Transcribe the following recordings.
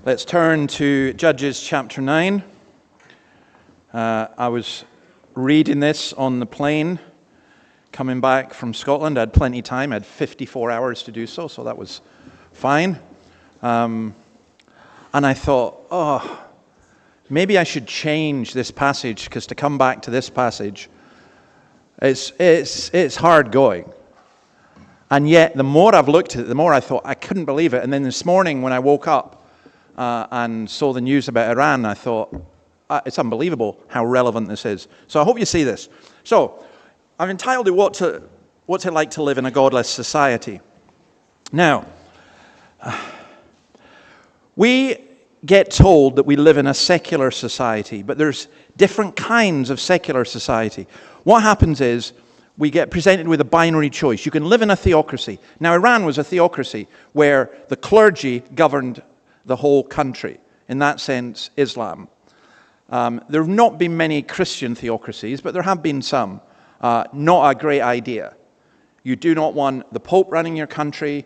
Let's turn to Judges chapter 9. I was reading this on the plane coming back from Scotland. I had plenty of time. I had 54 hours to do so that was fine. And I thought, maybe I should change this passage, because to come back to this passage, it's hard going. And yet, the more I've looked at it, the more I thought, I couldn't believe it. And then this morning when I woke up, and saw the news about Iran, I thought, it's unbelievable how relevant this is. So I hope you see this. So, I've entitled it, What's It Like to Live in a Godless Society? Now, we get told that we live in a secular society, but there's different kinds of secular society. What happens is, we get presented with a binary choice. You can live in a theocracy. Now, Iran was a theocracy where the clergy governed the whole country. In that sense, Islam. There have not been many Christian theocracies, but there have been some. Not a great idea. You do not want the Pope running your country.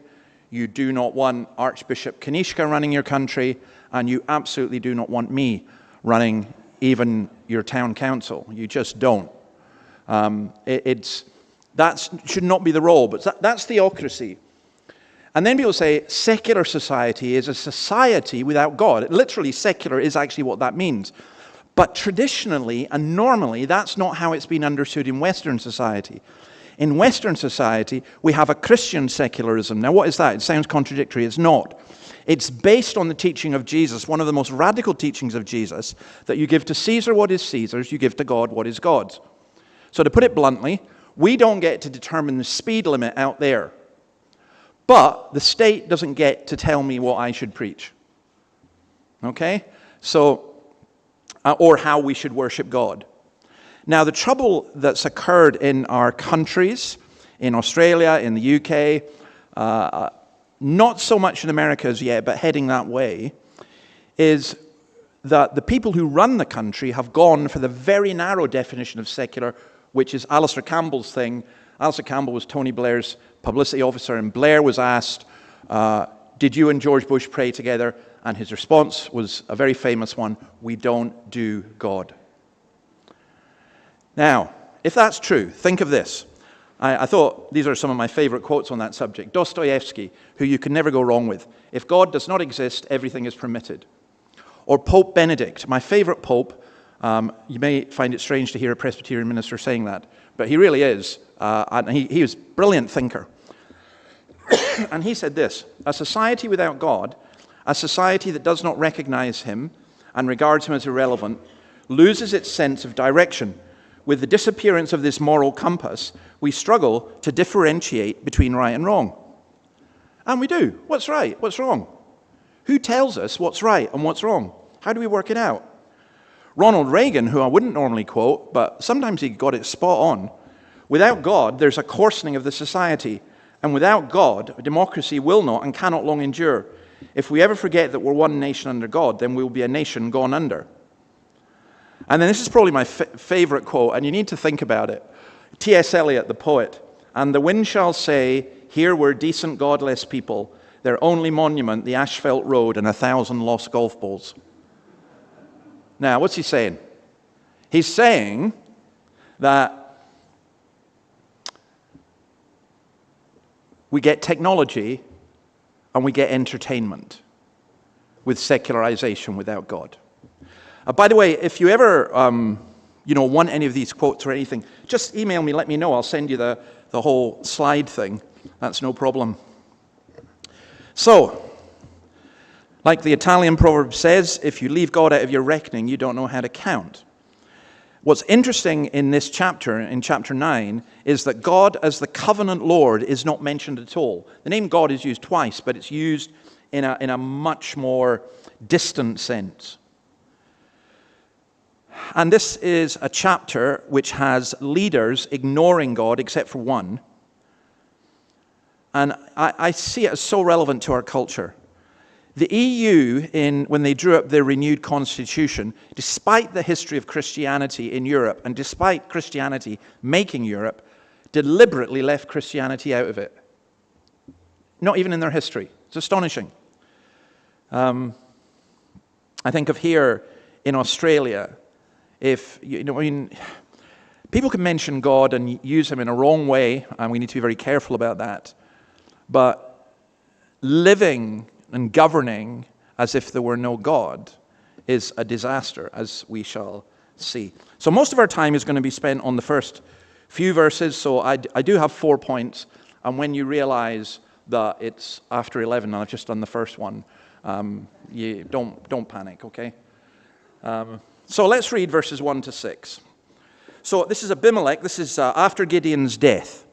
You do not want Archbishop Kanishka running your country. And you absolutely do not want me running even your town council. You just don't. That should not be the role, but that's theocracy. And then people say secular society is a society without God. Literally, secular is actually what that means. But traditionally and normally, that's not how it's been understood in Western society. In Western society, we have a Christian secularism. Now, what is that? It sounds contradictory. It's not. It's based on the teaching of Jesus, one of the most radical teachings of Jesus, that you give to Caesar what is Caesar's, you give to God what is God's. So to put it bluntly, we don't get to determine the speed limit out there. But the state doesn't get to tell me what I should preach. Okay? So, or how we should worship God. Now, the trouble that's occurred in our countries, in Australia, in the UK, not so much in America as yet, but heading that way, is that the people who run the country have gone for the very narrow definition of secular, which is Alistair Campbell's thing. Alistair Campbell was Tony Blair's publicity officer, and Blair was asked, did you and George Bush pray together? And his response was a very famous one: we don't do God. Now, if that's true, think of this. I thought these are some of my favorite quotes on that subject. Dostoevsky, who you can never go wrong with. If God does not exist, everything is permitted. Or Pope Benedict, my favorite pope. You may find it strange to hear a Presbyterian minister saying that, but he really is. And he was a brilliant thinker. And he said this: a society without God, a society that does not recognize him and regards him as irrelevant, loses its sense of direction. With the disappearance of this moral compass, we struggle to differentiate between right and wrong. And we do. What's right? What's wrong? Who tells us what's right and what's wrong? How do we work it out? Ronald Reagan, who I wouldn't normally quote, but sometimes he got it spot on. Without God, there's a coarsening of the society. And without God, democracy will not and cannot long endure. If we ever forget that we're one nation under God, then we will be a nation gone under. And then this is probably my favorite quote, and you need to think about it. T.S. Eliot, the poet: and the wind shall say, here were decent godless people, their only monument the asphalt road and 1,000 lost golf balls. Now, what's he saying? He's saying that we get technology and we get entertainment with secularization without God. By the way, if you ever want any of these quotes or anything, just email me, let me know. I'll send you the whole slide thing. That's no problem. So, like the Italian proverb says, if you leave God out of your reckoning, you don't know how to count. What's interesting in this chapter, in chapter 9, is that God as the covenant Lord is not mentioned at all. The name God is used twice, but it's used in a much more distant sense. And this is a chapter which has leaders ignoring God except for one. And I see it as so relevant to our culture. The EU, when they drew up their renewed constitution, despite the history of Christianity in Europe, and despite Christianity making Europe, deliberately left Christianity out of it. Not even in their history. It's astonishing. I think of here in Australia, if, you know, I mean, people can mention God and use him in a wrong way, and we need to be very careful about that. But living and governing as if there were no God is a disaster, as we shall see. So most of our time is going to be spent on the first few verses. So I do have 4 points, and when you realize that it's after 11 and I've just done the first one, you don't panic, okay? So let's read verses 1 to 6. So this is Abimelech. This is after Gideon's death.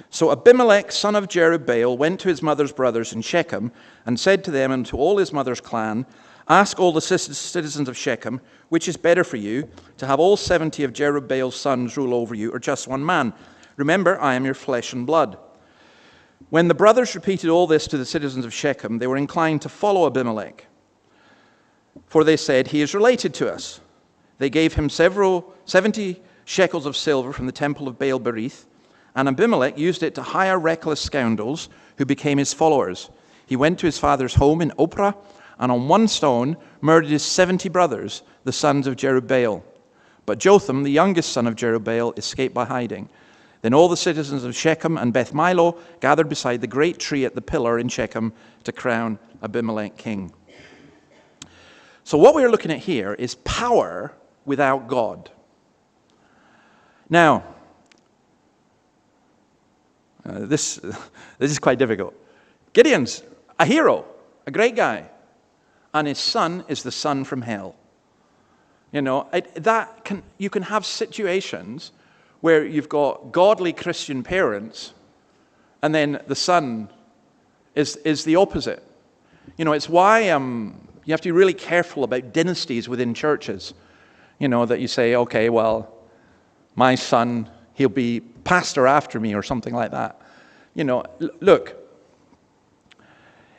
So Abimelech, son of Jerubbaal, went to his mother's brothers in Shechem and said to them and to all his mother's clan, "Ask all the citizens of Shechem, which is better for you, to have all 70 of Jerubbaal's sons rule over you, or just one man? Remember, I am your flesh and blood." When the brothers repeated all this to the citizens of Shechem, they were inclined to follow Abimelech, for they said, "He is related to us." They gave him 70 shekels of silver from the temple of Baal-berith, and Abimelech used it to hire reckless scoundrels who became his followers. He went to his father's home in Ophrah, and on one stone murdered his 70 brothers, the sons of Jerubbaal. But Jotham, the youngest son of Jerubbaal, escaped by hiding. Then all the citizens of Shechem and Beth Milo gathered beside the great tree at the pillar in Shechem to crown Abimelech king. So what we're looking at here is power without God. Now, this is quite difficult. Gideon's a hero, a great guy, and his son is the son from hell. You know, you can have situations where you've got godly Christian parents, and then the son is the opposite. You know, it's why you have to be really careful about dynasties within churches. You know, that you say, okay, well, my son, he'll be pastor after me or something like that. You know, look,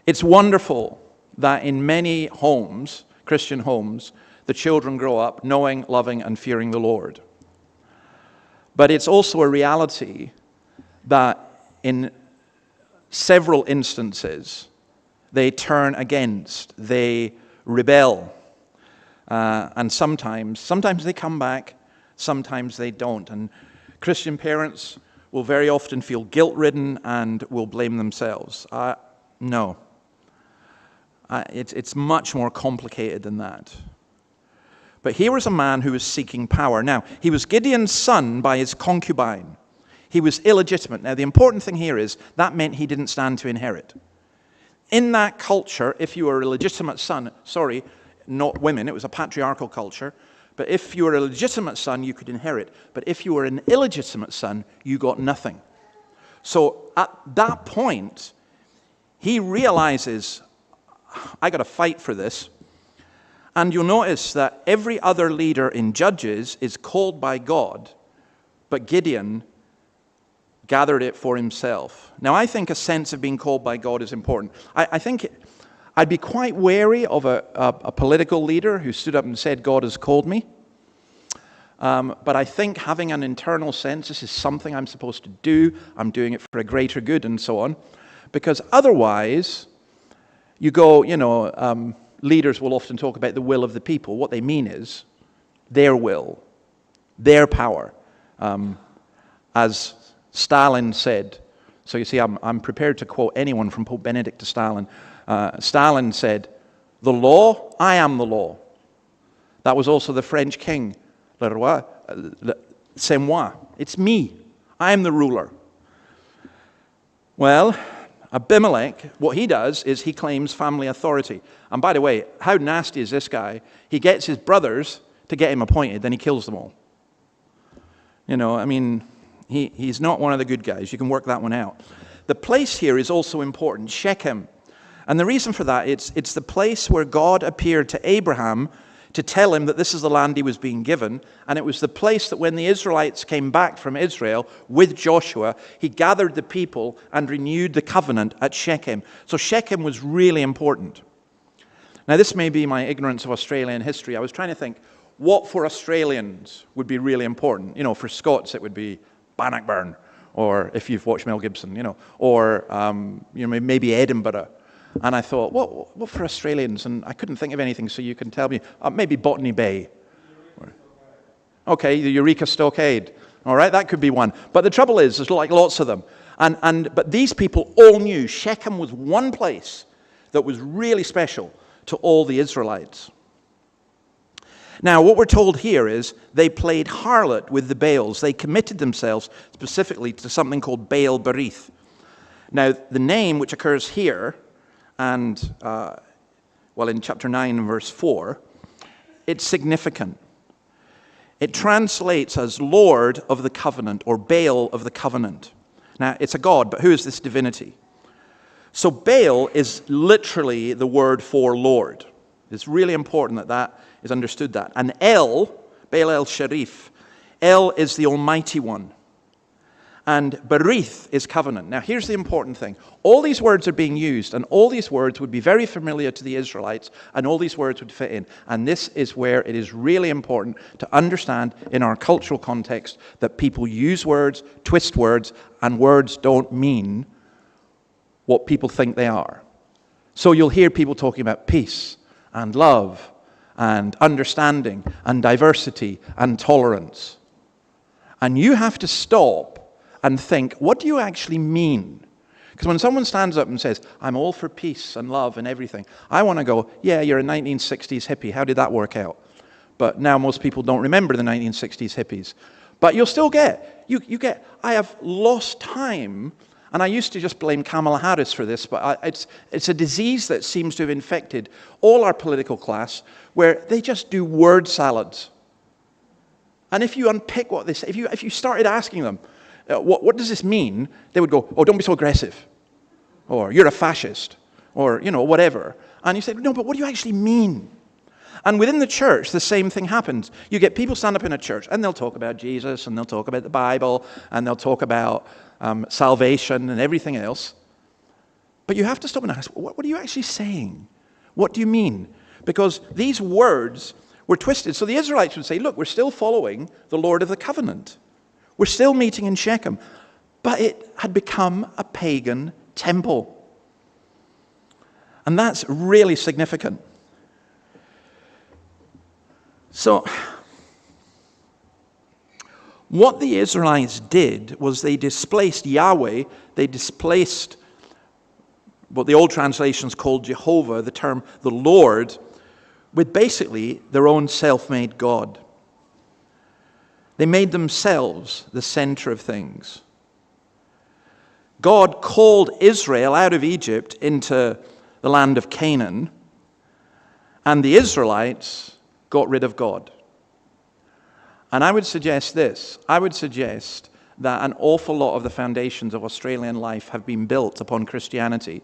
it's wonderful that in many homes, Christian homes, the children grow up knowing, loving, and fearing the Lord. But it's also a reality that in several instances, they turn against, they rebel. And sometimes they come back, sometimes they don't. And Christian parents will very often feel guilt-ridden and will blame themselves. No. It's much more complicated than that. But here was a man who was seeking power. Now, he was Gideon's son by his concubine. He was illegitimate. Now, the important thing here is that meant he didn't stand to inherit. In that culture, if you were a legitimate son, not women, it was a patriarchal culture, but if you were a legitimate son, you could inherit. But if you were an illegitimate son, you got nothing. So at that point, he realizes, I got to fight for this. And you'll notice that every other leader in Judges is called by God, but Gideon gathered it for himself. Now, I think a sense of being called by God is important. I think I'd be quite wary of a political leader who stood up and said, God has called me. But I think having an internal sense, this is something I'm supposed to do, I'm doing it for a greater good, and so on. Because otherwise, you go, leaders will often talk about the will of the people. What they mean is their will, their power. As Stalin said, so you see, I'm prepared to quote anyone from Pope Benedict to Stalin. Stalin said, "The law, I am the law." That was also the French king, Le Roi, c'est moi. It's me. I am the ruler. Well, Abimelech, what he does is he claims family authority. And by the way, how nasty is this guy? He gets his brothers to get him appointed, then he kills them all. He's not one of the good guys. You can work that one out. The place here is also important, Shechem. And the reason for that, it's the place where God appeared to Abraham to tell him that this is the land he was being given. And it was the place that when the Israelites came back from Israel with Joshua, he gathered the people and renewed the covenant at Shechem. So Shechem was really important. Now, this may be my ignorance of Australian history. I was trying to think, what for Australians would be really important? For Scots, it would be Bannockburn, or if you've watched Mel Gibson, or maybe Edinburgh. And I thought, what for Australians? And I couldn't think of anything, so you can tell me. Maybe Botany Bay. Okay, the Eureka Stockade. All right, that could be one. But the trouble is, there's like lots of them. But these people all knew Shechem was one place that was really special to all the Israelites. Now, what we're told here is they played harlot with the Baals. They committed themselves specifically to something called Baal Berith. Now, the name which occurs here, and in chapter 9 and verse 4, it's significant. It translates as Lord of the Covenant, or Baal of the Covenant. Now, it's a god, but who is this divinity? So Baal is literally the word for Lord. It's really important that is understood that. And El, Baal el-Sharif, El is the Almighty One. And Berith is covenant. Now here's the important thing. All these words are being used, and all these words would be very familiar to the Israelites, and all these words would fit in. And this is where it is really important to understand in our cultural context that people use words, twist words, and words don't mean what people think they are. So you'll hear people talking about peace and love and understanding and diversity and tolerance. And you have to stop and think, what do you actually mean? Because when someone stands up and says, I'm all for peace and love and everything, I want to go, yeah, you're a 1960s hippie. How did that work out? But now most people don't remember the 1960s hippies. But you'll still get, I have lost time, and I used to just blame Kamala Harris for this, but it's a disease that seems to have infected all our political class, where they just do word salads. And if you unpick what this, if you started asking them, what does this mean? They would go, oh, don't be so aggressive. Or you're a fascist. Or, whatever. And you say, no, but what do you actually mean? And within the church, the same thing happens. You get people stand up in a church, and they'll talk about Jesus, and they'll talk about the Bible, and they'll talk about salvation and everything else. But you have to stop and ask, what are you actually saying? What do you mean? Because these words were twisted. So the Israelites would say, look, we're still following the Lord of the Covenant. We're still meeting in Shechem. But it had become a pagan temple. And that's really significant. So, what the Israelites did was they displaced Yahweh, they displaced what the old translations called Jehovah, the term the Lord, with basically their own self-made God. They made themselves the center of things. God called Israel out of Egypt into the land of Canaan, and the Israelites got rid of God. And I would suggest this. I would suggest that an awful lot of the foundations of Australian life have been built upon Christianity,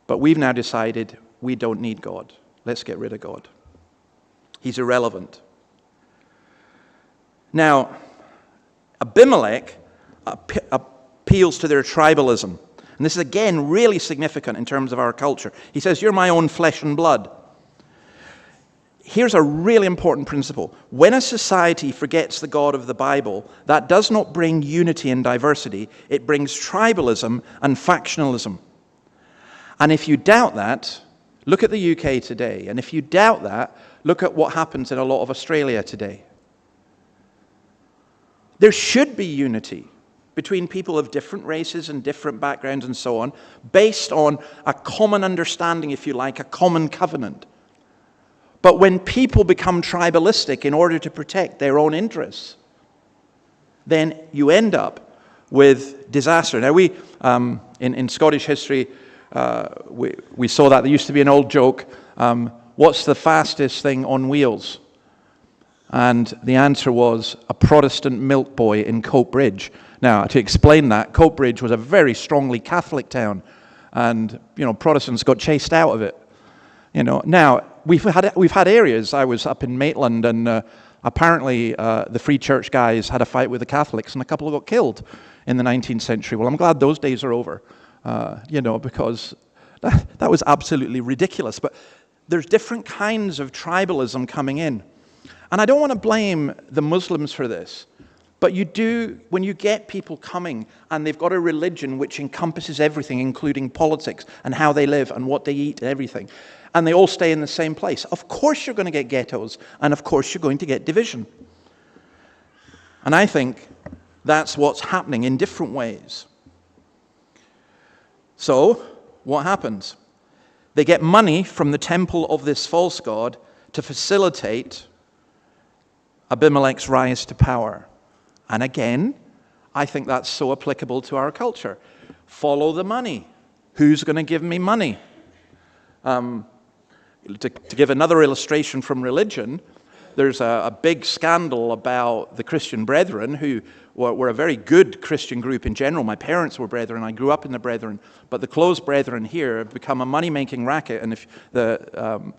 but we've now decided we don't need God. Let's get rid of God. He's irrelevant. Now, Abimelech appeals to their tribalism. And this is again really significant in terms of our culture. He says, you're my own flesh and blood. Here's a really important principle. When a society forgets the God of the Bible, that does not bring unity and diversity. It brings tribalism and factionalism. And if you doubt that, look at the UK today. And if you doubt that, look at what happens in a lot of Australia today. There should be unity between people of different races and different backgrounds and so on, based on a common understanding, if you like, a common covenant. But when people become tribalistic in order to protect their own interests, then you end up with disaster. Now we, in Scottish history, we saw that. There used to be an old joke, what's the fastest thing on wheels? And the answer was a Protestant milk boy in Coatbridge. Now, to explain that, Coatbridge was a very strongly Catholic town, and Protestants got chased out of it. Now we've had areas. I was up in Maitland, and apparently the Free Church guys had a fight with the Catholics, and a couple got killed in the 19th century. Well, I'm glad those days are over, because that was absolutely ridiculous. But there's different kinds of tribalism coming in. And I don't want to blame the Muslims for this, But you do, when you get people coming and they've got a religion which encompasses everything, including politics and how they live and what they eat and everything, and they all stay in the same place, of course you're going to get ghettos, and of course you're going to get division. And I think that's what's happening in different ways. So, what happens? They get money from the temple of this false god to facilitate Abimelech's rise to power. And again, I think that's so applicable to our culture. Follow the money. Who's going to give me money? To give another illustration from religion, there's a big scandal about the Christian Brethren, who were a very good Christian group in general. My parents were Brethren. I grew up in the Brethren. But the closed Brethren here have become a money-making racket. And if the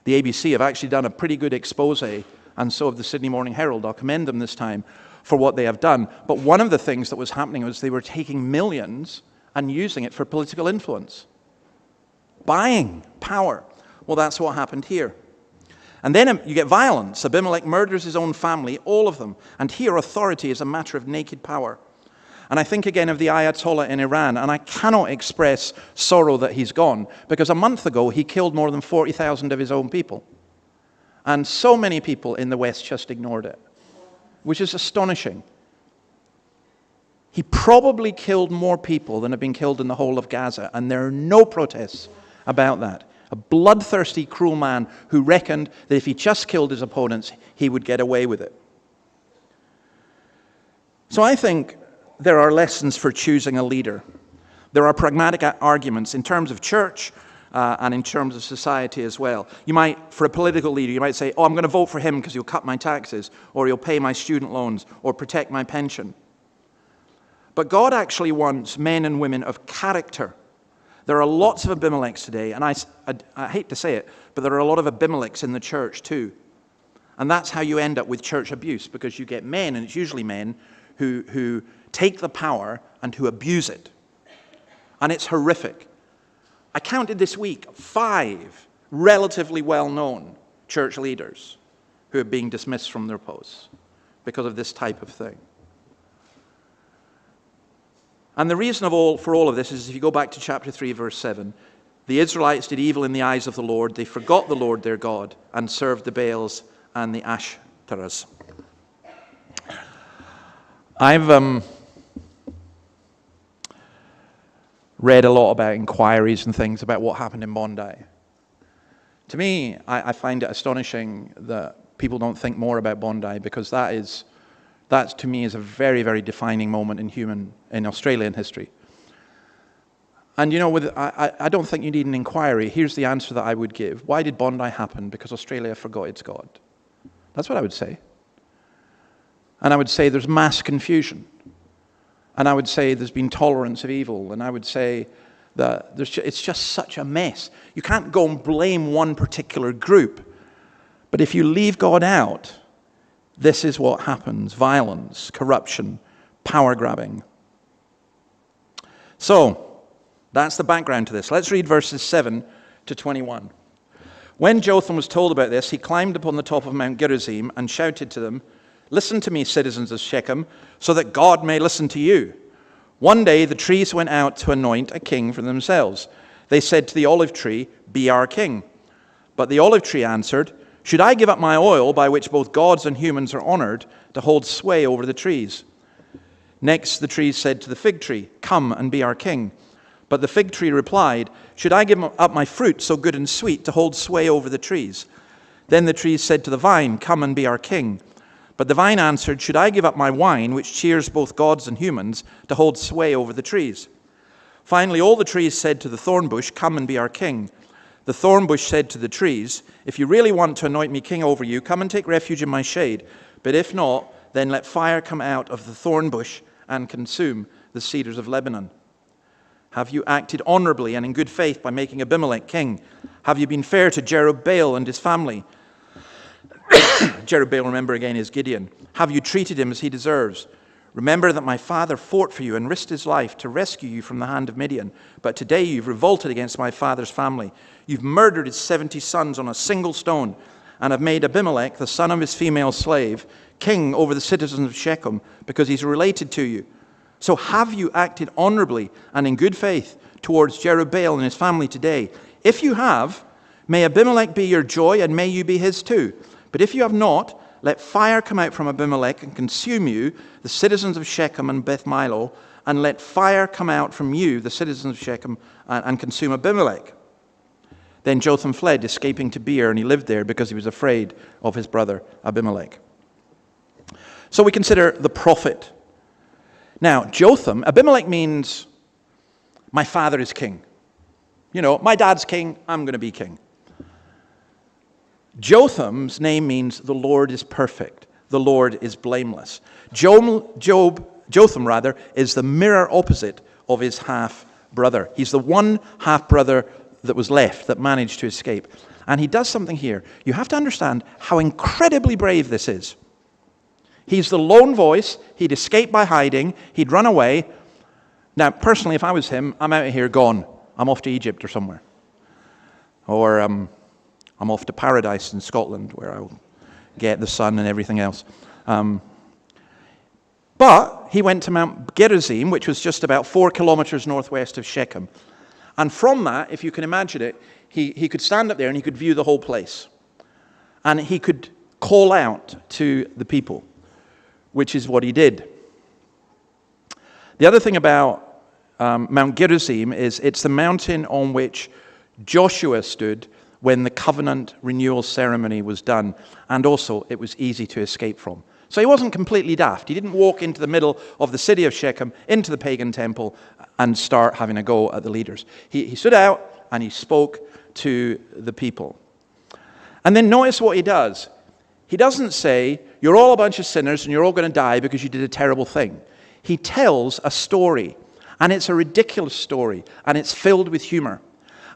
ABC have actually done a pretty good expose, and so have the Sydney Morning Herald. I'll commend them this time for what they have done. But one of the things that was happening was they were taking millions and using it for political influence. Buying power. Well, that's what happened here. And then you get violence. Abimelech murders his own family, all of them. And here authority is a matter of naked power. And I think again of the Ayatollah in Iran, and I cannot express sorrow that he's gone, because a month ago he killed more than 40,000 of his own people. And so many people in the West just ignored it, which is astonishing. He probably killed more people than have been killed in the whole of Gaza, and there are no protests about that. A bloodthirsty, cruel man who reckoned that if he just killed his opponents, he would get away with it. So I think there are lessons for choosing a leader. There are pragmatic arguments in terms of church and in terms of society as well. You might, for a political leader, you might say, oh, I'm going to vote for him because he'll cut my taxes, or he'll pay my student loans, or protect my pension. But God actually wants men and women of character. There are lots of Abimelechs today, and I hate to say it, but there are a lot of Abimelechs in the church too. And that's how you end up with church abuse, because you get men, and it's usually men, who take the power and who abuse it. And it's horrific. I counted this week 5 relatively well-known church leaders who are being dismissed from their posts because of this type of thing. And the reason for all of this is, if you go back to chapter 3, verse 7, the Israelites did evil in the eyes of the Lord. They forgot the Lord their God and served the Baals and the Ashtoreths. I've read a lot about inquiries and things about what happened in Bondi. To me, I find it astonishing that people don't think more about Bondi, because that to me is a very, very defining moment in Australian history. And you know, I don't think you need an inquiry. Here's the answer that I would give. Why did Bondi happen? Because Australia forgot its God. That's what I would say. And I would say there's mass confusion. And I would say there's been tolerance of evil. And I would say that it's just such a mess. You can't go and blame one particular group. But if you leave God out, this is what happens: violence, corruption, power grabbing. So, that's the background to this. Let's read verses 7 to 21. When Jotham was told about this, he climbed upon the top of Mount Gerizim and shouted to them, "Listen to me, citizens of Shechem, so that God may listen to you." One day the trees went out to anoint a king for themselves. They said to the olive tree, "Be our king." But the olive tree answered, "Should I give up my oil, by which both gods and humans are honored, to hold sway over the trees?" Next the trees said to the fig tree, "Come and be our king." But the fig tree replied, "Should I give up my fruit, so good and sweet, to hold sway over the trees?" Then the trees said to the vine, "Come and be our king." But the vine answered, "Should I give up my wine, which cheers both gods and humans, to hold sway over the trees?" Finally all the trees said to the thorn bush, "Come and be our king." The thorn bush said to the trees, "If you really want to anoint me king over you, come and take refuge in my shade. But if not, then let fire come out of the thorn bush and consume the cedars of Lebanon." Have you acted honorably and in good faith by making Abimelech king? Have you been fair to Jerubbaal and his family? Jerubbaal, remember again, is Gideon. Have you treated him as he deserves? Remember that my father fought for you and risked his life to rescue you from the hand of Midian. But today you've revolted against my father's family. You've murdered his 70 sons on a single stone. and have made Abimelech, the son of his female slave, king over the citizens of Shechem, because he's related to you. So have you acted honorably and in good faith towards Jerubbaal and his family today? If you have, may Abimelech be your joy, and may you be his too. But if you have not, let fire come out from Abimelech and consume you, the citizens of Shechem and Beth Milo, and let fire come out from you, the citizens of Shechem, and consume Abimelech. Then Jotham fled, escaping to Beer, and he lived there because he was afraid of his brother Abimelech. So we consider the prophet. Now, Jotham, Abimelech means, my father is king. You know, my dad's king, I'm going to be king. Jotham's name means the Lord is perfect. The Lord is blameless. Jotham, is the mirror opposite of his half-brother. He's the one half-brother that was left, that managed to escape. And he does something here. You have to understand how incredibly brave this is. He's the lone voice. He'd escaped by hiding. He'd run away. Now, personally, if I was him, I'm out of here gone. I'm off to Egypt or somewhere. Or I'm off to paradise in Scotland, where I'll get the sun and everything else. But he went to Mount Gerizim, which was just about 4 kilometers northwest of Shechem. And from that, if you can imagine it, he could stand up there and he could view the whole place. And he could call out to the people, which is what he did. The other thing about Mount Gerizim is it's the mountain on which Joshua stood when the covenant renewal ceremony was done, and also it was easy to escape from. So he wasn't completely daft. He didn't walk into the middle of the city of Shechem, into the pagan temple, and start having a go at the leaders. He stood out and he spoke to the people. And then notice what he does. He doesn't say, you're all a bunch of sinners and you're all going to die because you did a terrible thing. He tells a story, and it's a ridiculous story, and it's filled with humor.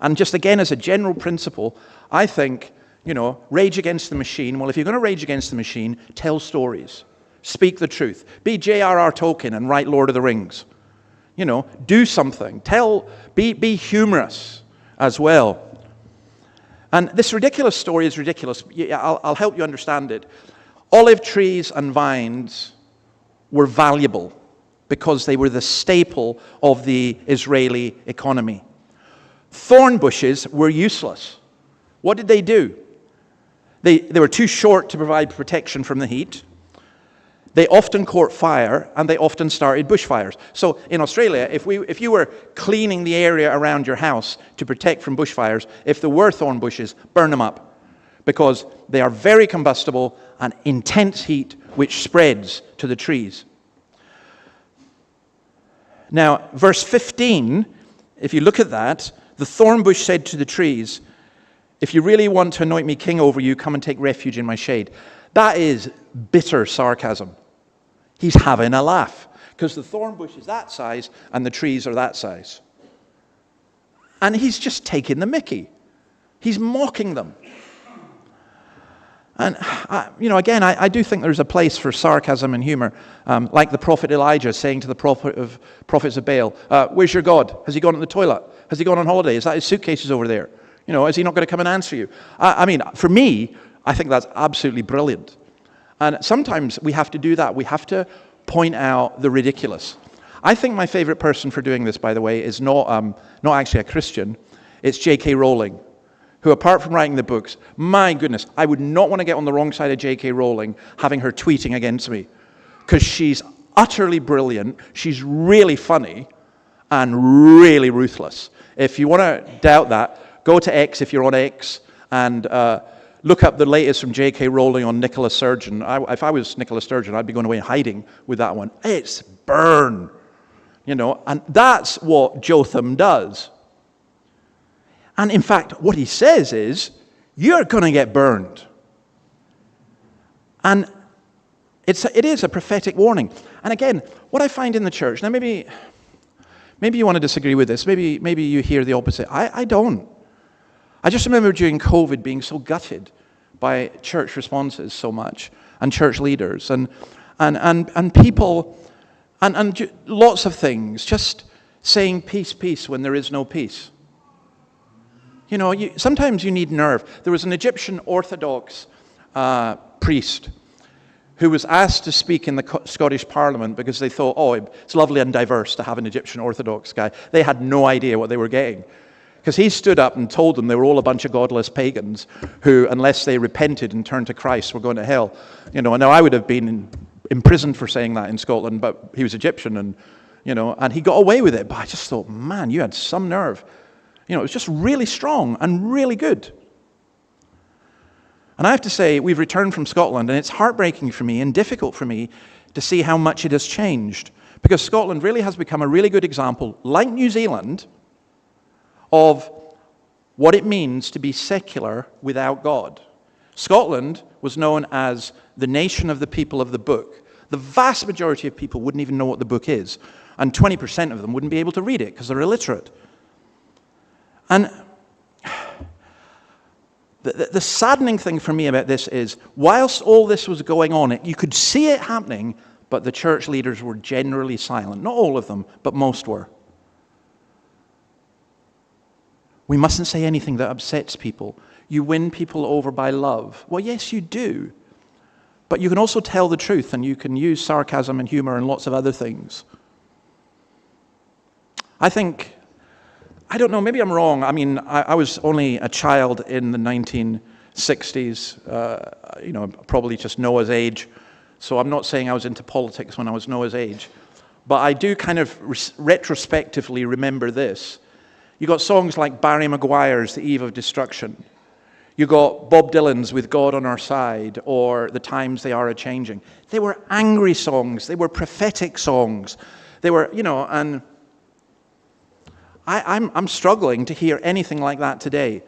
And just again, as a general principle, I think, rage against the machine. Well, if you're going to rage against the machine, tell stories. Speak the truth. Be J.R.R. Tolkien and write Lord of the Rings. Do something. Be humorous as well. And this ridiculous story is ridiculous. I'll help you understand it. Olive trees and vines were valuable because they were the staple of the Israeli economy. Thorn bushes were useless. What did they do? They were too short to provide protection from the heat. They often caught fire, and they often started bushfires. So in Australia, if you were cleaning the area around your house to protect from bushfires, if there were thorn bushes, burn them up, because they are very combustible and intense heat which spreads to the trees. Now, verse 15, if you look at that, the thorn bush said to the trees, if you really want to anoint me king over you, come and take refuge in my shade. That is bitter sarcasm. He's having a laugh because the thorn bush is that size and the trees are that size. And he's just taking the mickey. He's mocking them. And, again, I do think there's a place for sarcasm and humor, like the prophet Elijah saying to the prophets of Baal, where's your God? Has he gone to the toilet? Has he gone on holiday? Is that his suitcases over there? Is he not going to come and answer you? For me, I think that's absolutely brilliant. And sometimes we have to do that. We have to point out the ridiculous. I think my favorite person for doing this, by the way, is not actually a Christian. It's J.K. Rowling, who, apart from writing the books, my goodness, I would not want to get on the wrong side of J.K. Rowling having her tweeting against me, because she's utterly brilliant, she's really funny, and really ruthless. If you want to doubt that, go to X if you're on X, and look up the latest from J.K. Rowling on Nicola Sturgeon. If I was Nicola Sturgeon, I'd be going away hiding with that one. It's burn. And that's what Jotham does. And in fact, what he says is, you're going to get burned. And it is a prophetic warning. And again, what I find in the church, now maybe you want to disagree with this, maybe you hear the opposite. I don't. I just remember during COVID being so gutted by church responses so much, and church leaders, and people, and lots of things, just saying peace, peace, when there is no peace. You know, sometimes you need nerve. There was an Egyptian Orthodox priest who was asked to speak in the Scottish Parliament because they thought, oh, it's lovely and diverse to have an Egyptian Orthodox guy. They had no idea what they were getting. Because he stood up and told them they were all a bunch of godless pagans who, unless they repented and turned to Christ, were going to hell. You know, now I would have been imprisoned for saying that in Scotland, but he was Egyptian and, you know, and he got away with it. But I just thought, man, you had some nerve. You know, it was just really strong and really good. And I have to say, we've returned from Scotland, and it's heartbreaking for me and difficult for me to see how much it has changed. Because Scotland really has become a really good example, like New Zealand, of what it means to be secular without God. Scotland was known as the nation of the people of the book. The vast majority of people wouldn't even know what the book is, and 20% of them wouldn't be able to read it because they're illiterate. And the saddening thing for me about this is, whilst all this was going on, you could see it happening, but the church leaders were generally silent. Not all of them, but most were. We mustn't say anything that upsets people. You win people over by love. Well, yes, you do. But you can also tell the truth, and you can use sarcasm and humor and lots of other things. I don't know, maybe I'm wrong. I mean, I was only a child in the 1960s, probably just Noah's age. So I'm not saying I was into politics when I was Noah's age. But I do kind of retrospectively remember this. You got songs like Barry Maguire's The Eve of Destruction. You got Bob Dylan's With God on Our Side, or The Times They Are A-Changing. They were angry songs. They were prophetic songs. They were, you know, and I'm struggling to hear anything like that today.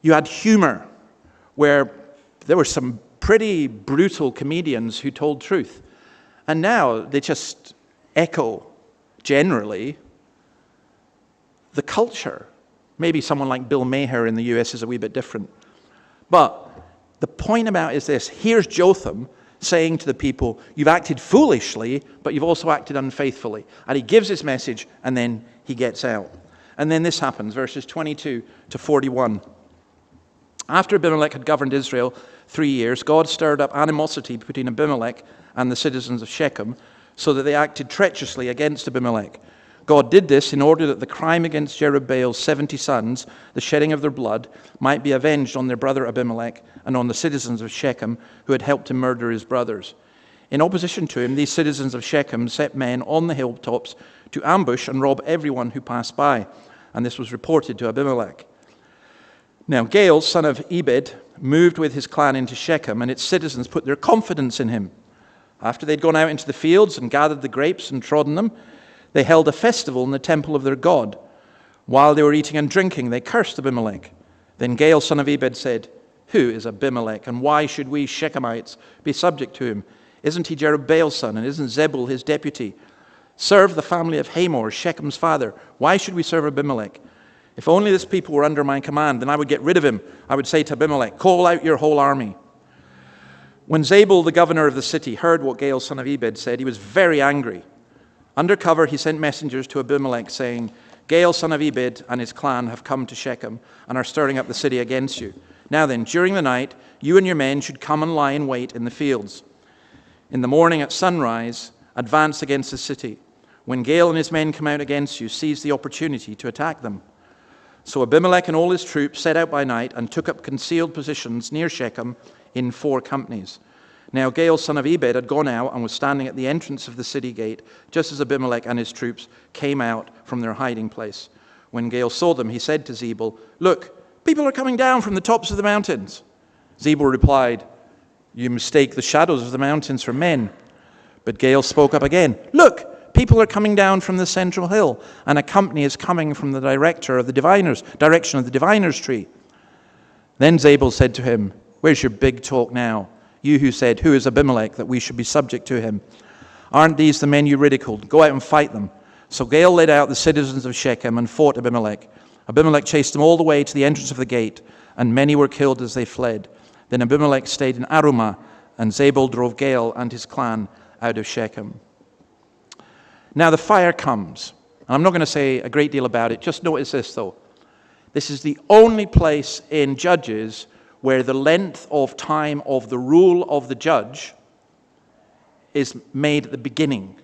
You had humor, where there were some pretty brutal comedians who told truth. And now they just echo, generally, the culture. Maybe someone like Bill Maher in the US is a wee bit different. But the point about it is this. Here's Jotham saying to the people, you've acted foolishly, but you've also acted unfaithfully. And he gives his message, and then he gets out. And then this happens, verses 22 to 41. After Abimelech had governed Israel 3 years, God stirred up animosity between Abimelech and the citizens of Shechem, so that they acted treacherously against Abimelech. God did this in order that the crime against Jerubbaal's 70 sons, the shedding of their blood, might be avenged on their brother Abimelech and on the citizens of Shechem who had helped him murder his brothers. In opposition to him, these citizens of Shechem set men on the hilltops to ambush and rob everyone who passed by, and this was reported to Abimelech. Now Gaal, son of Ebed, moved with his clan into Shechem, and its citizens put their confidence in him. After they'd gone out into the fields and gathered the grapes and trodden them, they held a festival in the temple of their God. While they were eating and drinking, they cursed Abimelech. Then Gaal, son of Ebed, said, who is Abimelech, and why should we Shechemites be subject to him? Isn't he Jerubbaal's son, and isn't Zebul his deputy? Serve the family of Hamor, Shechem's father. Why should we serve Abimelech? If only this people were under my command, then I would get rid of him. I would say to Abimelech, call out your whole army. When Zebul, the governor of the city, heard what Gaal, son of Ebed, said, he was very angry. Under cover, he sent messengers to Abimelech, saying, Gaal, son of Ebed, and his clan have come to Shechem and are stirring up the city against you. Now then, during the night, you and your men should come and lie in wait in the fields. In the morning at sunrise, advance against the city. When Gaal and his men come out against you, seize the opportunity to attack them. So Abimelech and all his troops set out by night and took up concealed positions near Shechem in 4 companies. Now Gaal, son of Ebed, had gone out and was standing at the entrance of the city gate, just as Abimelech and his troops came out from their hiding place. When Gaal saw them, he said to Zebul, look, people are coming down from the tops of the mountains. Zebul replied, you mistake the shadows of the mountains for men. But Gaal spoke up again, look, people are coming down from the central hill, and a company is coming from the direction of the diviner's tree. Then Zebul said to him, where's your big talk now? You who said, who is Abimelech, that we should be subject to him? Aren't these the men you ridiculed? Go out and fight them. So Gaal led out the citizens of Shechem and fought Abimelech. Abimelech chased them all the way to the entrance of the gate, and many were killed as they fled. Then Abimelech stayed in Arumah, and Zebul drove Gaal and his clan out of Shechem. Now the fire comes. And I'm not going to say a great deal about it. Just notice this, though. This is the only place in Judges where the length of time of the rule of the judge is made at the beginning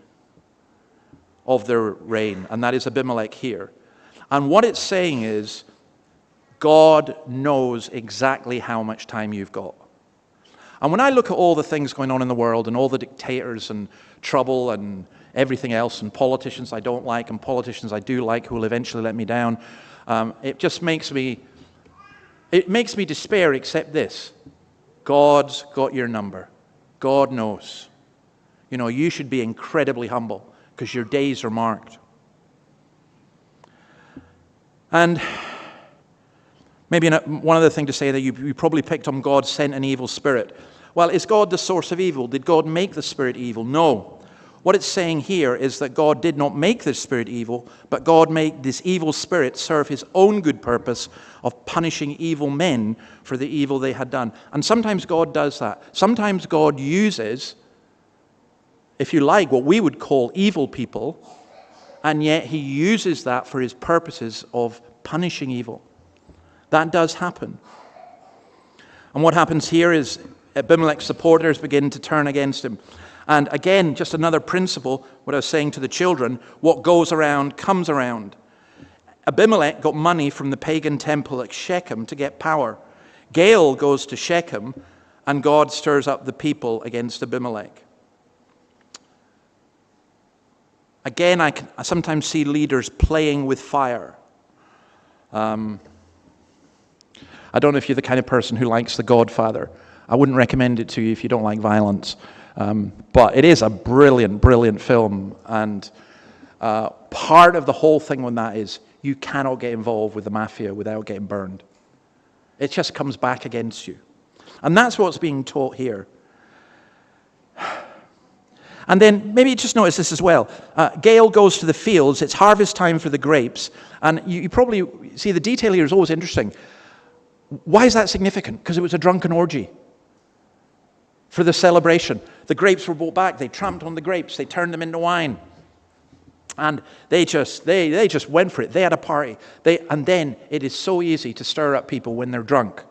of their reign, and that is Abimelech here. And what it's saying is, God knows exactly how much time you've got. And when I look at all the things going on in the world, and all the dictators and trouble and everything else, and politicians I don't like and politicians I do like who will eventually let me down, it just makes me despair, except this: God's got your number. God knows. You know, you should be incredibly humble because your days are marked. And maybe one other thing to say, that you probably picked on God sent an evil spirit. Well, is God the source of evil? Did God make the spirit evil? No. What it's saying here is that God did not make this spirit evil, but God made this evil spirit serve his own good purpose of punishing evil men for the evil they had done. And sometimes God does that. Sometimes God uses, if you like, what we would call evil people, and yet he uses that for his purposes of punishing evil. That does happen. And what happens here is Abimelech's supporters begin to turn against him. And again, just another principle, what I was saying to the children, what goes around comes around. Abimelech got money from the pagan temple at Shechem to get power. Gael goes to Shechem, and God stirs up the people against Abimelech. Again, I sometimes see leaders playing with fire. I don't know if you're the kind of person who likes The Godfather. I wouldn't recommend it to you if you don't like violence. But it is a brilliant, brilliant film. And part of the whole thing on that is you cannot get involved with the mafia without getting burned. It just comes back against you. And that's what's being taught here. And then maybe just notice this as well. Gael goes to the fields. It's harvest time for the grapes. And you probably see the detail here is always interesting. Why is that significant? Because it was a drunken orgy for the celebration. The grapes were brought back. They tramped on the grapes. They turned them into wine. And they just went for it. They had a party. And then it is so easy to stir up people when they're drunk,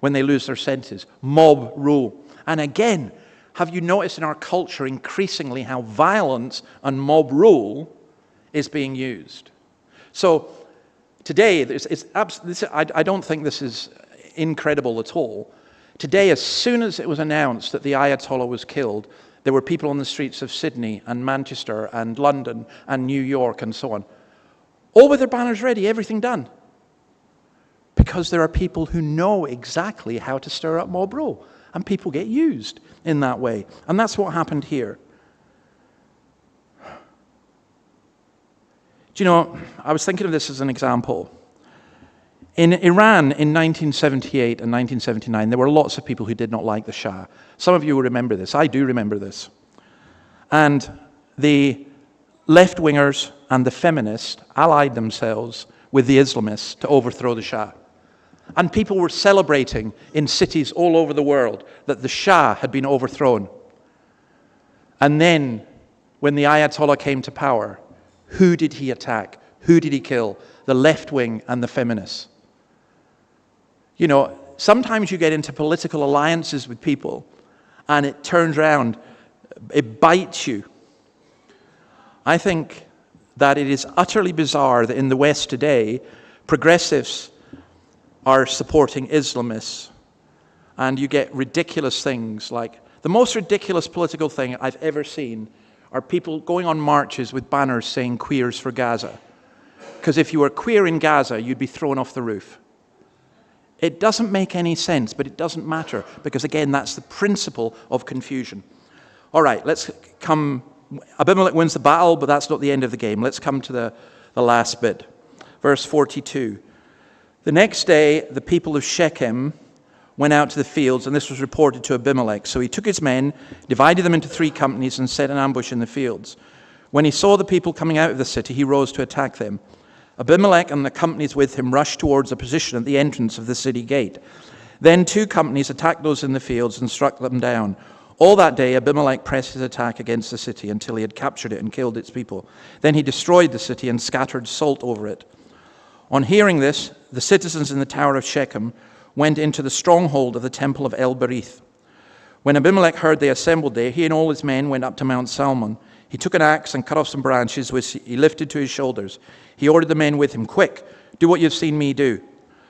when they lose their senses. Mob rule. And again, have you noticed in our culture increasingly how violence and mob rule is being used? So today, I don't think this is incredible at all. Today, as soon as it was announced that the Ayatollah was killed, there were people on the streets of Sydney and Manchester and London and New York and so on, all with their banners ready, everything done. Because there are people who know exactly how to stir up mob rule, and people get used in that way. And that's what happened here. Do you know, I was thinking of this as an example. In Iran in 1978 and 1979, there were lots of people who did not like the Shah. Some of you will remember this. I do remember this. And the left-wingers and the feminists allied themselves with the Islamists to overthrow the Shah. And people were celebrating in cities all over the world that the Shah had been overthrown. And then, when the Ayatollah came to power, who did he attack? Who did he kill? The left wing and the feminists. You know, sometimes you get into political alliances with people and it turns around, it bites you. I think that it is utterly bizarre that in the West today, progressives are supporting Islamists, and you get ridiculous things like, the most ridiculous political thing I've ever seen are people going on marches with banners saying "Queers for Gaza." Because if you were queer in Gaza, you'd be thrown off the roof. It doesn't make any sense, but it doesn't matter, because again, that's the principle of confusion. All right, let's come. Abimelech wins the battle, but that's not the end of the game. Let's come to the last bit. Verse 42. The next day, the people of Shechem went out to the fields, and this was reported to Abimelech. So he took his men, divided them into 3 companies, and set an ambush in the fields. When he saw the people coming out of the city, he rose to attack them. Abimelech and the companies with him rushed towards a position at the entrance of the city gate. Then 2 companies attacked those in the fields and struck them down. All that day, Abimelech pressed his attack against the city until he had captured it and killed its people. Then he destroyed the city and scattered salt over it. On hearing this, the citizens in the tower of Shechem went into the stronghold of the temple of El-Berith. When Abimelech heard they assembled there, he and all his men went up to Mount Salmon. He took an axe and cut off some branches, which he lifted to his shoulders. He ordered the men with him, "Quick, do what you've seen me do."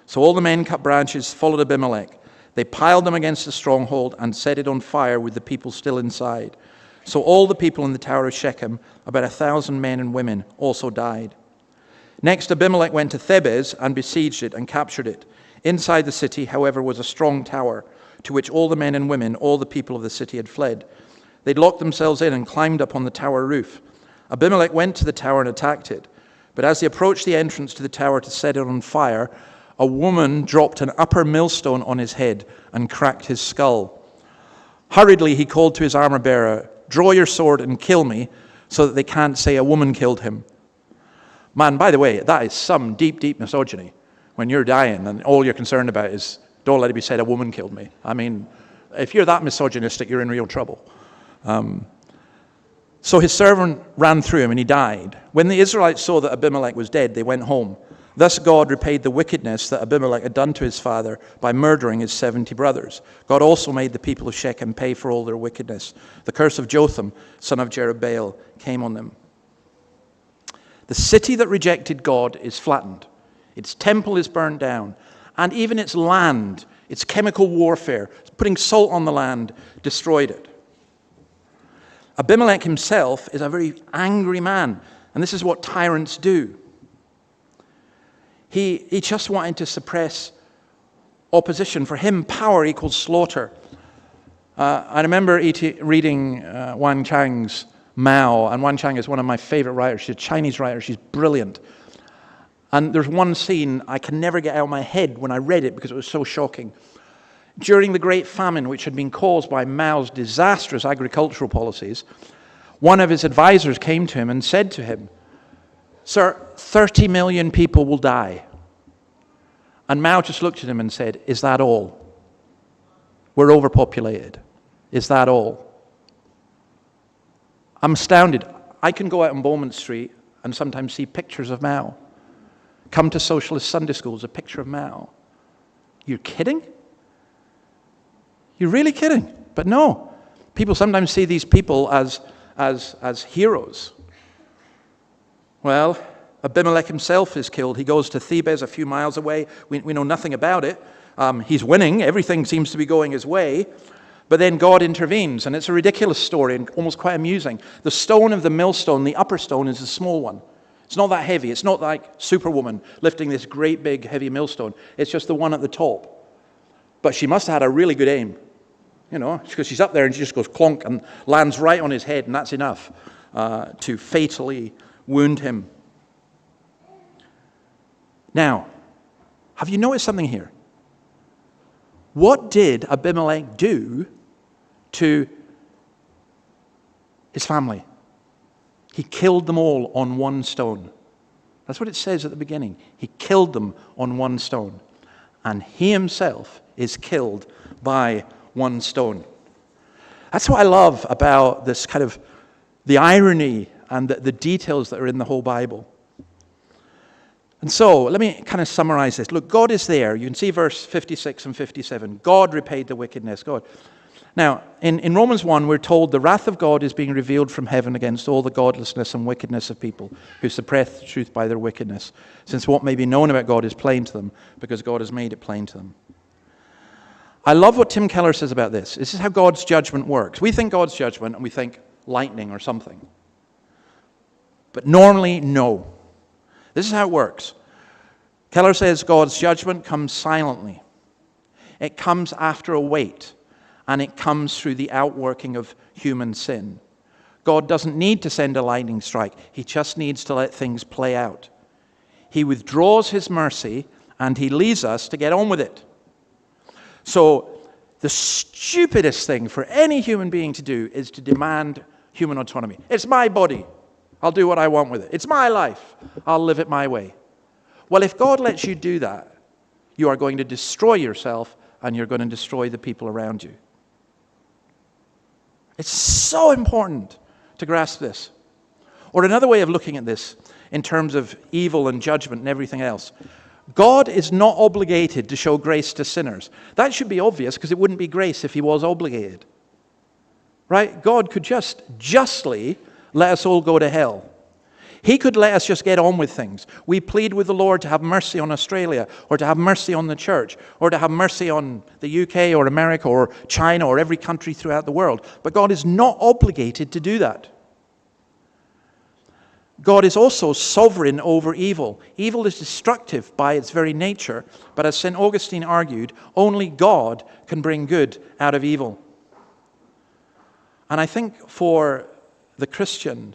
So all the men cut branches, followed Abimelech. They piled them against the stronghold and set it on fire with the people still inside. So all the people in the tower of Shechem, about 1,000 men and women, also died. Next, Abimelech went to Thebez and besieged it and captured it. Inside the city, however, was a strong tower, to which all the men and women, all the people of the city had fled. They'd locked themselves in and climbed up on the tower roof. Abimelech went to the tower and attacked it. But as he approached the entrance to the tower to set it on fire, a woman dropped an upper millstone on his head and cracked his skull. Hurriedly, he called to his armor-bearer, "Draw your sword and kill me, so that they can't say a woman killed him." Man, by the way, that is some deep, deep misogyny. When you're dying and all you're concerned about is, don't let it be said a woman killed me. I mean, if you're that misogynistic, you're in real trouble. So his servant ran through him and he died. When the Israelites saw that Abimelech was dead, they went home. Thus God repaid the wickedness that Abimelech had done to his father by murdering his 70 brothers. God also made the people of Shechem pay for all their wickedness. The curse of Jotham, son of Jerubbaal, came on them. The city that rejected God is flattened. Its temple is burned down. And even its land, its chemical warfare, putting salt on the land, destroyed it. Abimelech himself is a very angry man. And this is what tyrants do. He just wanted to suppress opposition. For him, power equals slaughter. I remember reading Wan Chang's Mao, and Wan Chang is one of my favorite writers. She's a Chinese writer. She's brilliant. And there's one scene I can never get out of my head when I read it because it was so shocking. During the Great Famine, which had been caused by Mao's disastrous agricultural policies, one of his advisors came to him and said to him, "Sir, 30 million people will die." And Mao just looked at him and said, "Is that all? We're overpopulated. Is that all?" I'm astounded. I can go out on Bowman Street and sometimes see pictures of Mao. Come to socialist Sunday schools, a picture of Mao. You're kidding? You're really kidding? But no. People sometimes see these people as heroes. Well, Abimelech himself is killed. He goes to Thebez a few miles away. We know nothing about it. He's winning. Everything seems to be going his way. But then God intervenes, and it's a ridiculous story and almost quite amusing. The stone of the millstone, the upper stone, is a small one. It's not that heavy. It's not like Superwoman lifting this great big heavy millstone. It's just the one at the top. But she must have had a really good aim, because she's up there and she just goes clonk and lands right on his head, and that's enough to fatally wound him. Now, have you noticed something here? What did Abimelech do to his family? He killed them all on one stone. That's what it says at the beginning. He killed them on one stone. And he himself is killed by one stone. That's what I love about this kind of the irony and the details that are in the whole Bible. And so, let me kind of summarize this. Look, God is there. You can see verse 56 and 57. God repaid the wickedness. God. Now, in Romans 1, we're told the wrath of God is being revealed from heaven against all the godlessness and wickedness of people who suppress the truth by their wickedness, since what may be known about God is plain to them, because God has made it plain to them. I love what Tim Keller says about this. This is how God's judgment works. We think God's judgment, and we think lightning or something. But normally, no. This is how it works. Keller says God's judgment comes silently. It comes after a wait, and it comes through the outworking of human sin. God doesn't need to send a lightning strike. He just needs to let things play out. He withdraws his mercy, and he leaves us to get on with it. So, the stupidest thing for any human being to do is to demand human autonomy. It's my body. I'll do what I want with it. It's my life. I'll live it my way. Well, if God lets you do that, you are going to destroy yourself and you're going to destroy the people around you. It's so important to grasp this. Or another way of looking at this in terms of evil and judgment and everything else. God is not obligated to show grace to sinners. That should be obvious, because it wouldn't be grace if he was obligated. Right? God could just justly let us all go to hell. He could let us just get on with things. We plead with the Lord to have mercy on Australia, or to have mercy on the church, or to have mercy on the UK or America or China or every country throughout the world. But God is not obligated to do that. God is also sovereign over evil. Evil is destructive by its very nature, but as St. Augustine argued, only God can bring good out of evil. And I think for the Christian,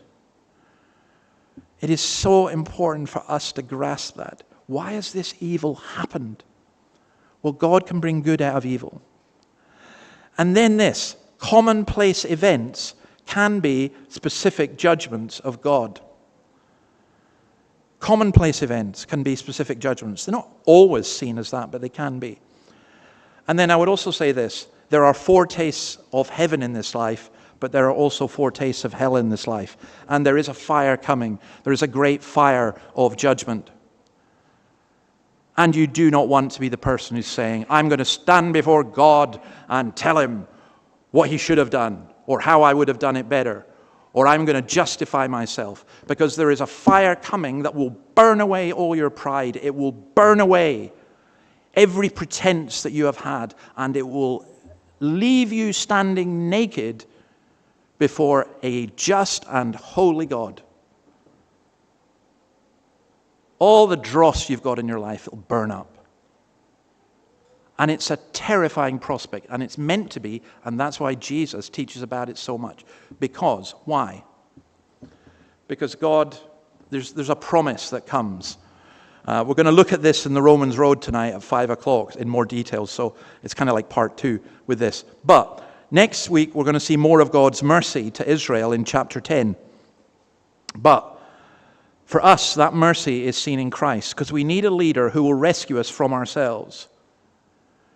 it is so important for us to grasp that. Why has this evil happened? Well, God can bring good out of evil. And then this, commonplace events can be specific judgments of God. Commonplace events can be specific judgments. They're not always seen as that, but they can be. And then I would also say this, there are foretastes of heaven in this life, but there are also foretastes of hell in this life. And there is a fire coming. There is a great fire of judgment. And you do not want to be the person who's saying, I'm going to stand before God and tell him what he should have done, or how I would have done it better, or I'm going to justify myself. Because there is a fire coming that will burn away all your pride. It will burn away every pretense that you have had, and it will leave you standing naked before a just and holy God. All the dross you've got in your life will burn up. And it's a terrifying prospect, and it's meant to be, and that's why Jesus teaches about it so much. Because, why? Because God, there's a promise that comes. We're going to look at this in the Romans Road tonight at 5 o'clock in more detail, so it's kind of like part 2 with this. But next week, we're going to see more of God's mercy to Israel in chapter 10. But for us, that mercy is seen in Christ, because we need a leader who will rescue us from ourselves.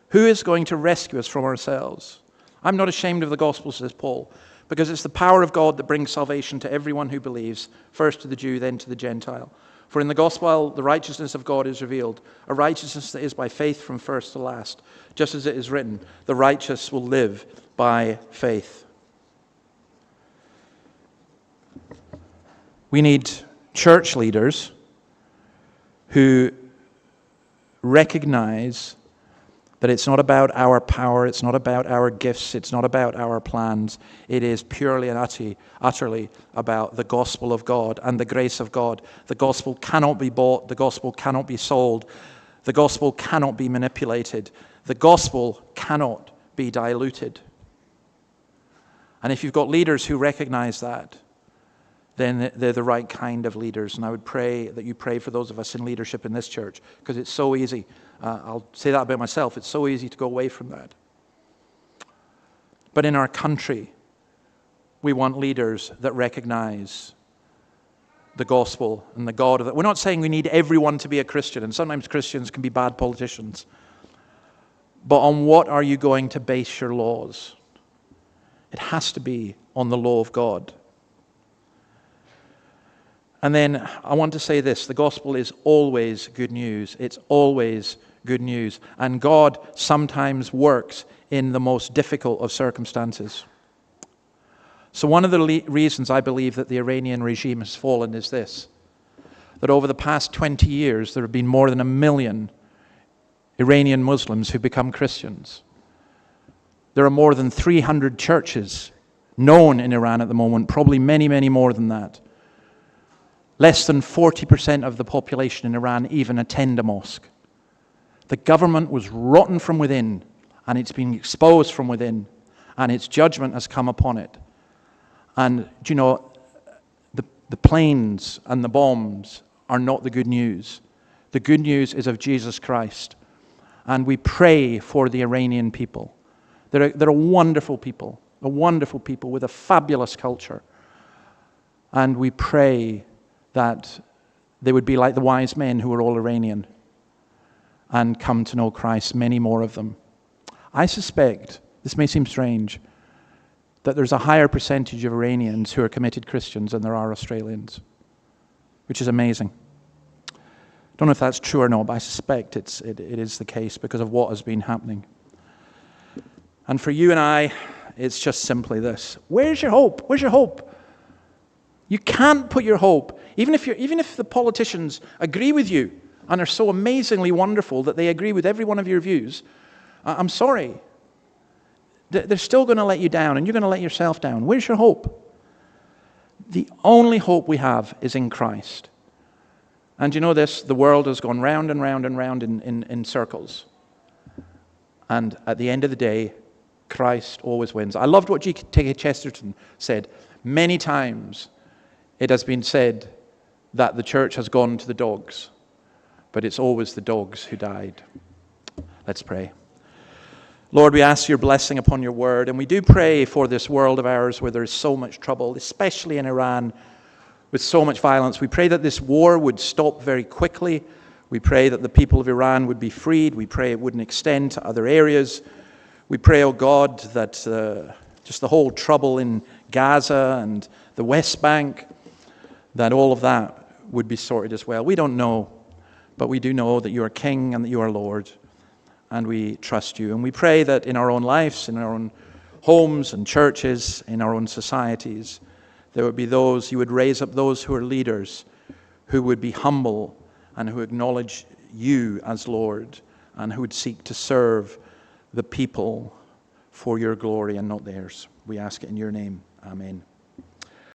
Who is going to rescue us from ourselves? I'm not ashamed of the gospel, says Paul, because it's the power of God that brings salvation to everyone who believes, first to the Jew, then to the Gentile. For in the gospel, the righteousness of God is revealed, a righteousness that is by faith from first to last. Just as it is written, the righteous will live by faith. We need church leaders who recognize that it's not about our power, it's not about our gifts, it's not about our plans. It is purely and utterly about the gospel of God and the grace of God. The gospel cannot be bought, the gospel cannot be sold, the gospel cannot be manipulated, the gospel cannot be diluted. And if you've got leaders who recognize that, then they're the right kind of leaders. And I would pray that you pray for those of us in leadership in this church, because it's so easy. I'll say that about myself. It's so easy to go away from that. But in our country, we want leaders that recognize the gospel and the God of it. We're not saying we need everyone to be a Christian, and sometimes Christians can be bad politicians. But on what are you going to base your laws? It has to be on the law of God. And then I want to say this, the gospel is always good news. It's always good news. And God sometimes works in the most difficult of circumstances. So one of the reasons I believe that the Iranian regime has fallen is this, that over the past 20 years there have been more than 1 million Iranian Muslims who become Christians. There are more than 300 churches known in Iran at the moment, probably many, many more than that. Less than 40% of the population in Iran even attend a mosque. The government was rotten from within, and it's been exposed from within, and its judgment has come upon it. And do you know, the planes and the bombs are not the good news. The good news is of Jesus Christ. And we pray for the Iranian people. They're a wonderful people with a fabulous culture. And we pray that they would be like the wise men who were all Iranian and come to know Christ, many more of them. I suspect, this may seem strange, that there's a higher percentage of Iranians who are committed Christians than there are Australians. which is amazing. Don't know if that's true or not, but I suspect it is the case because of what has been happening. And for you and I, it's just simply this. Where's your hope? Where's your hope? You can't put your hope, even if the politicians agree with you and are so amazingly wonderful that they agree with every one of your views, I'm sorry. They're still going to let you down, and you're going to let yourself down. Where's your hope? The only hope we have is in Christ. And you know this, the world has gone round and round and round in circles. And at the end of the day, Christ always wins. I loved what G.K. Chesterton said. Many times it has been said that the church has gone to the dogs, but it's always the dogs who died. Let's pray. Lord, we ask your blessing upon your word, and we do pray for this world of ours where there is so much trouble, especially in Iran, with so much violence. We pray that this war would stop very quickly. We pray that the people of Iran would be freed. We pray it wouldn't extend to other areas. We pray, oh God, that just the whole trouble in Gaza and the West Bank, that all of that would be sorted as well. We don't know, but we do know that you are King and that you are Lord, and we trust you. And we pray that in our own lives, in our own homes and churches, in our own societies, there would be those, you would raise up those who are leaders, who would be humble and who acknowledge you as Lord, and who would seek to serve the people for your glory and not theirs. We ask it in your name. Amen.